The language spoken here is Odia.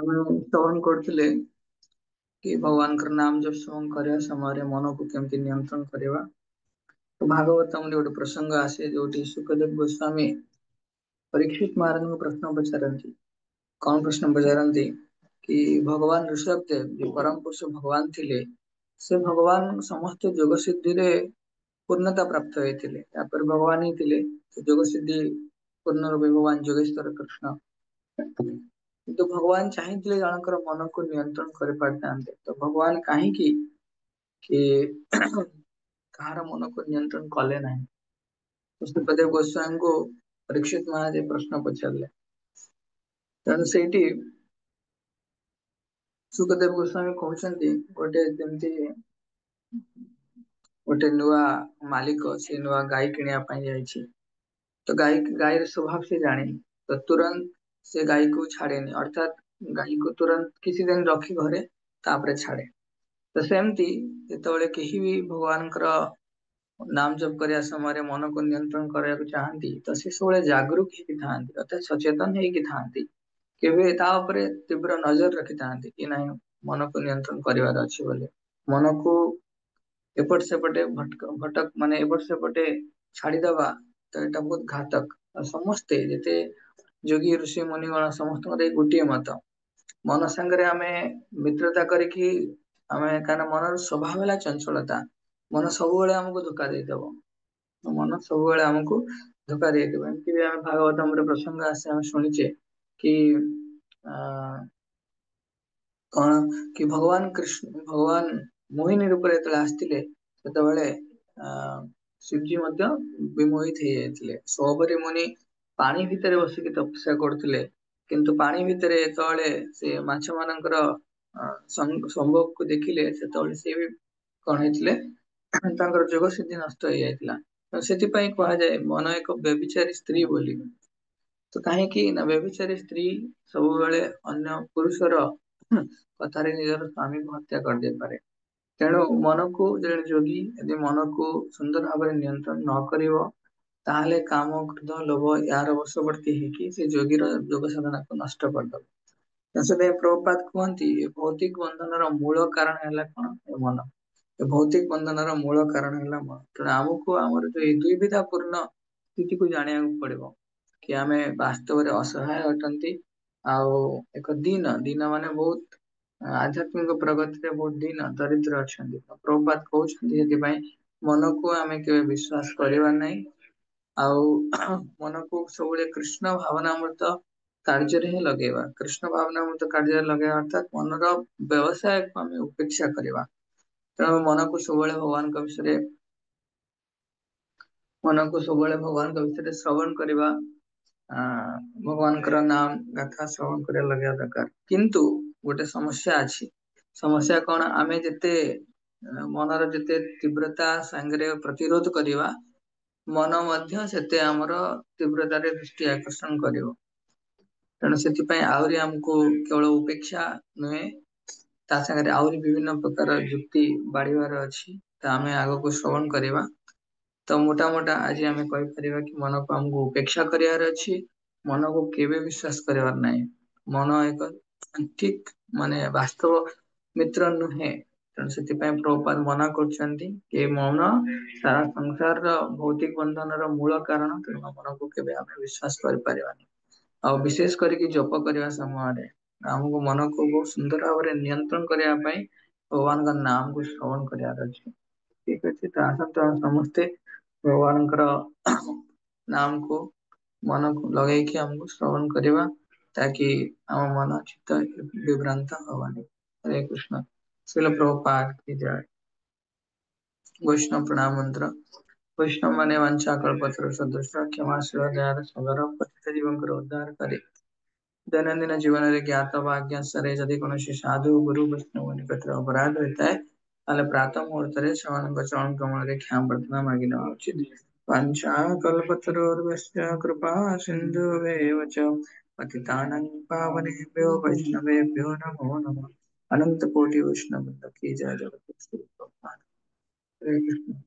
ଆମେ ଶ୍ରବଣ କରୁଥିଲେ कि भगवान का नाम जब श्रवण କରିବା ସମୟରେ ମନକୁ କେମିତି ନିୟନ୍ତ୍ରଣ କରିବା। ତ ଭାଗବତମରେ ଗୋଟେ ପ୍ରସଙ୍ଗ ଆସେ ଯୋଉଠି ସୁଖଦେବ ଗୋସ୍ୱାମୀ ପରୀକ୍ଷିତ ମହାରାଜଙ୍କୁ ପ୍ରଶ୍ନ ପଚାରନ୍ତି। କଣ ପ୍ରଶ୍ନ ପଚାରନ୍ତି कि ଭଗବାନ ऋषभ ଦେବ ଯୋଉ ପରମ ପୁରୁଷ ଭଗବାନ ଥିଲେ ସେ ଭଗବାନ ସମସ୍ତ ଯୋଗ ସିଦ୍ଧିରେ ପୂର୍ଣ୍ଣତା ପ୍ରାପ୍ତ ହେଇଥିଲେ। ତାପରେ ଭଗବାନ ହିଁ ଥିଲେ ସେ ଯୋଗ ସିଦ୍ଧି ପୂର୍ଣ୍ଣ ରୂପେ ଭଗବାନ ଯୋଗେଶ୍ୱର କୃଷ୍ଣ। କିନ୍ତୁ ଭଗବାନ ଚାହିଁଥିଲେ ଜଣଙ୍କର ମନକୁ ନିୟନ୍ତ୍ରଣ କରିପାରିଥାନ୍ତେ। ତ ଭଗବାନ କାହିଁକି କି କାହାର ମନକୁ ନିୟନ୍ତ୍ରଣ କଲେ ନାହିଁ। ତ ସୁଖଦେବ ଗୋସ୍ୱାମୀଙ୍କୁ ପରୀକ୍ଷିତ ମହାରାଜ ଏ ପ୍ରଶ୍ନ ପଚାରିଲେ। ତେଣୁ ସେଇଠି ସୁଖଦେବ ଗୋସ୍ୱାମୀ କହୁଛନ୍ତି ଗୋଟେ ଯେମିତି ଗୋଟେ ନୂଆ ମାଲିକ ସେ ନୂଆ ଗାଈ କିଣିବା ପାଇଁ ଯାଇଛି। ତ ଗାଈର ସ୍ୱଭାବ ସେ ଜାଣିନି। ତ ତୁରନ୍ତ ସେ ଗାଈକୁ ଛାଡେନି, ଅର୍ଥାତ ଗାଈକୁ ତୁରନ୍ତ କିଛି ଦିନ ରଖି ଘରେ ତାପରେ ଛାଡେ। ତ ସେମିତି ଯେତେବେଳେ କେହି ବି ଭଗବାନଙ୍କର ନାମ ଜପ କରିବା ସମୟରେ ମନକୁ ନିୟନ୍ତ୍ରଣ କରିବାକୁ ଚାହାନ୍ତି ତ ସେ ସବୁବେଳେ ଜାଗରୁକ ହେଇକି ଥାଆନ୍ତି, ଅର୍ଥାତ ସଚେତନ ହେଇକି ଥାଆନ୍ତି। କେବେ ତା ଉପରେ ତୀବ୍ର ନଜର ରଖିଥାନ୍ତି କି ନାହିଁ ମନକୁ ନିୟନ୍ତ୍ରଣ କରିବାର ଅଛି ବୋଲି। ମନକୁ ଏପଟ ସେପଟେ ଭଟକ ମାନେ ଏପଟ ସେପଟେ ଛାଡିଦବା ତ ଏଇଟା ବହୁତ ଘାତକ। ଆଉ ସମସ୍ତେ ଯେତେ ଯୋଗୀ ଋଷି ମୁନିଗଣ ସମସ୍ତଙ୍କର ଏଇ ଗୋଟିଏ ମତ, ମନ ସାଙ୍ଗରେ ଆମେ ମିତ୍ରତା କରିକି ଆମେ କାରଣ ମନର ସ୍ୱଭାବ ହେଲା ଚଞ୍ଚଳତା। ମନ ସବୁବେଳେ ଆମକୁ ଧୋକା ଦେଇଦବ। ମନ ସବୁବେଳେ ଆମକୁ ଧୋକା ଦେଇଦବ। ଏମିତି ବି ଆମେ ଭାଗବତମରେ ପ୍ରସଙ୍ଗ ଆସେ ଆମେ ଶୁଣିଛେ କି ଆ କଣ କି ଭଗବାନ କୃଷ୍ଣ ଭଗବାନ ମୋହିନୀ ରୂପରେ ଯେତେବେଳେ ଆସିଥିଲେ ସେତେବେଳେ ଆ ଶିବଜୀ ମଧ୍ୟ ବିମୋହିତ ହେଇଯାଇଥିଲେ। ସୌବରୀ ମୁନି ପାଣି ଭିତରେ ବସିକି ତପସ୍ୟା କରୁଥିଲେ। କିନ୍ତୁ ପାଣି ଭିତରେ ଯେତେବେଳେ ସେ ମାଛ ମାନଙ୍କର ସମ୍ଭବକୁ ଦେଖିଲେ ସେତେବେଳେ ସିଏ ବି କଣ ହେଇଥିଲେ ତାଙ୍କର ଯୋଗ ସିଦ୍ଧି ନଷ୍ଟ ହେଇଯାଇଥିଲା। ତ ସେଥିପାଇଁ କୁହାଯାଏ ମନ ଏକ ବ୍ୟଭିଚାରୀ ସ୍ତ୍ରୀ ବୋଲି। ତ କାହିଁକି ନା ବ୍ୟଭିଚାରୀ ସ୍ତ୍ରୀ ସବୁବେଳେ ଅନ୍ୟ ପୁରୁଷର କଥାରେ ନିଜର ସ୍ଵାମୀକୁ ହତ୍ୟା କରିଦେଇପାରେ। ତେଣୁ ମନକୁ ଜଣେ ଯୋଗୀ ଯଦି ମନକୁ ସୁନ୍ଦର ଭାବରେ ନିୟନ୍ତ୍ରଣ ନ କରିବ ତାହେଲେ କାମ, କ୍ରୋଧ, ଲୋଭ ଏହାର ବଶବର୍ତ୍ତୀ ହେଇକି ସେ ଯୋଗୀର ଯୋଗ ସାଧନାକୁ ନଷ୍ଟ କରିଦବ। ତ ସେଥିପାଇଁ ପ୍ରଭୁପାଦ କୁହନ୍ତି ଏ ଭୌତିକ ବନ୍ଧନର ମୂଳ କାରଣ ହେଲା କଣ ଏ ମନ। ଏ ଭୌତିକ ବନ୍ଧନର ମୂଳ କାରଣ ହେଲା ମନ। ତେଣୁ ଆମକୁ ଆମର ଯୋଉ ଏଇ ଦୁଇବିଧା ପୂର୍ଣ୍ଣ ସ୍ଥିତିକୁ ଜାଣିବାକୁ ପଡିବ କି ଆମେ ବାସ୍ତବରେ ଅସହାୟ ଅଟନ୍ତି ଆଉ ଏକ ଦିନ ମାନେ ବହୁତ ଆଧ୍ୟାତ୍ମିକ ପ୍ରଗତିରେ ବହୁତ ଦିନ ଦରିଦ୍ର ଅଛନ୍ତି। ପ୍ରଭୁପାଦ କହୁଛନ୍ତି ସେଥିପାଇଁ ମନକୁ ଆମେ କେବେ ବିଶ୍ୱାସ କରିବା ନାହିଁ। ଆଉ ମନକୁ ସବୁବେଳେ କୃଷ୍ଣ ଭାବନାମୃତ କାର୍ଯ୍ୟରେ ହିଁ ଲଗେଇବା। କୃଷ୍ଣ ଭାବନାମୃତ କାର୍ଯ୍ୟରେ ଲଗେଇବା ଅର୍ଥାତ ମନର ବ୍ୟବସାୟକୁ ଆମେ ଉପେକ୍ଷା କରିବା। ତେଣୁ ମନକୁ ସବୁବେଳେ ଭଗବାନଙ୍କ ବିଷୟରେ ଶ୍ରବଣ କରିବା। ଆ ଭଗବାନଙ୍କର ନାମ ଗାଥା ଶ୍ରବଣ କରିବା ଲଗେଇବା ଦରକାର। କିନ୍ତୁ ଗୋଟେ ସମସ୍ୟା ଅଛି। ସମସ୍ୟା କଣ ଆମେ ଯେତେ ମନର ଯେତେ ତୀବ୍ରତା ସାଙ୍ଗରେ ପ୍ରତିରୋଧ କରିବା ମନ ମଧ୍ୟ ସେତେ ଆମର ତୀବ୍ରତାରେ ଦୃଷ୍ଟି ଆକର୍ଷଣ କରିବ। ତେଣୁ ସେଥିପାଇଁ ଆହୁରି ଆମକୁ କେବଳ ଉପେକ୍ଷା ନୁହେଁ ତା ସାଙ୍ଗରେ ଆହୁରି ବିଭିନ୍ନ ପ୍ରକାର ଯୁକ୍ତି ବାଢିବାର ଅଛି। ତ ଆମେ ଆଗକୁ ଶ୍ରବଣ କରିବା। ତ ମୋଟା ଆଜି ଆମେ କହିପାରିବା କି ମନକୁ ଆମକୁ ଉପେକ୍ଷା କରିବାର ଅଛି। ମନକୁ କେବେ ବିଶ୍ଵାସ କରିବାର ନାହିଁ। ମନ ଏକ ଠିକ ମାନେ ବାସ୍ତବ ମିତ୍ର ନୁହେଁ। ତେଣୁ ସେଥିପାଇଁ ପ୍ରଭୁପାଦ ମନା କରୁଛନ୍ତି ଏ ମନ ସାରା ସଂସାରର ଭୌତିକ ବନ୍ଧନର ମୂଳ କାରଣ। ତେଣୁ ମନକୁ କେବେ ଆମେ ବିଶ୍ଵାସ କରିପାରିବାନି। ଆଉ ବିଶେଷ କରିକି ଜପ କରିବା ସମୟରେ ଆମକୁ ମନକୁ ବହୁତ ସୁନ୍ଦର ଭାବରେ ନିୟନ୍ତ୍ରଣ କରିବା ପାଇଁ ଭଗବାନଙ୍କ ନାମକୁ ଶ୍ରବଣ କରିବାର ଅଛି। ଠିକ ଅଛି ତ ଆସନ୍ତୁ ଆମେ ସମସ୍ତେ ଭଗବାନଙ୍କର ନାମକୁ ମନକୁ ଲଗେଇକି ଆମକୁ ଶ୍ରବଣ କରିବା ତାକି ଆମ ମନ ଚିତ୍ତ ବିଭ୍ରାନ୍ତ ହବନି। ହରେ କୃଷ୍ଣ। ଶ୍ରୀଲ ପ୍ରଭୁପାଦ କି ଜୟ। ବୈଷ୍ଣବ ପ୍ରଣାମ ମନ୍ତ୍ର। ବୈଷ୍ଣବ ମାନେ ବାଞ୍ଛା କଳ୍ପତରୁ ସଦୃଶ କ୍ଷମାଶୀଳ ଦୟାର ସାଗର ପତିତ ଜୀବଙ୍କର ଉଦ୍ଧାର କରେ। ଦୈନନ୍ଦିନ ଜୀବନରେ ଜ୍ଞାତ ବା ଅଜ୍ଞାତରେ ଯଦି କୌଣସି ସାଧୁ ଗୁରୁ ବୈଷ୍ଣବ ନିକଟରେ ଅପରାଧ ହୋଇଥାଏ ତାହେଲେ ପ୍ରାତଃ ମୁହୂର୍ତ୍ତରେ ସେମାନଙ୍କ ଚରଣ କମଳରେ କ୍ଷମା ପ୍ରାର୍ଥନା ମାଗି ନେବା ଉଚିତ। वाञ्छाकल्पतरुर्भ्यश्च कृपा सिन्धुभ्येव च पतितानां पावनेभ्यो वैष्णवेभ्यो नमो नमः। अनंत कोटि वैष्णव वृंद की जय। जगत गुरु प्रभुपाद। हरे कृष्ण।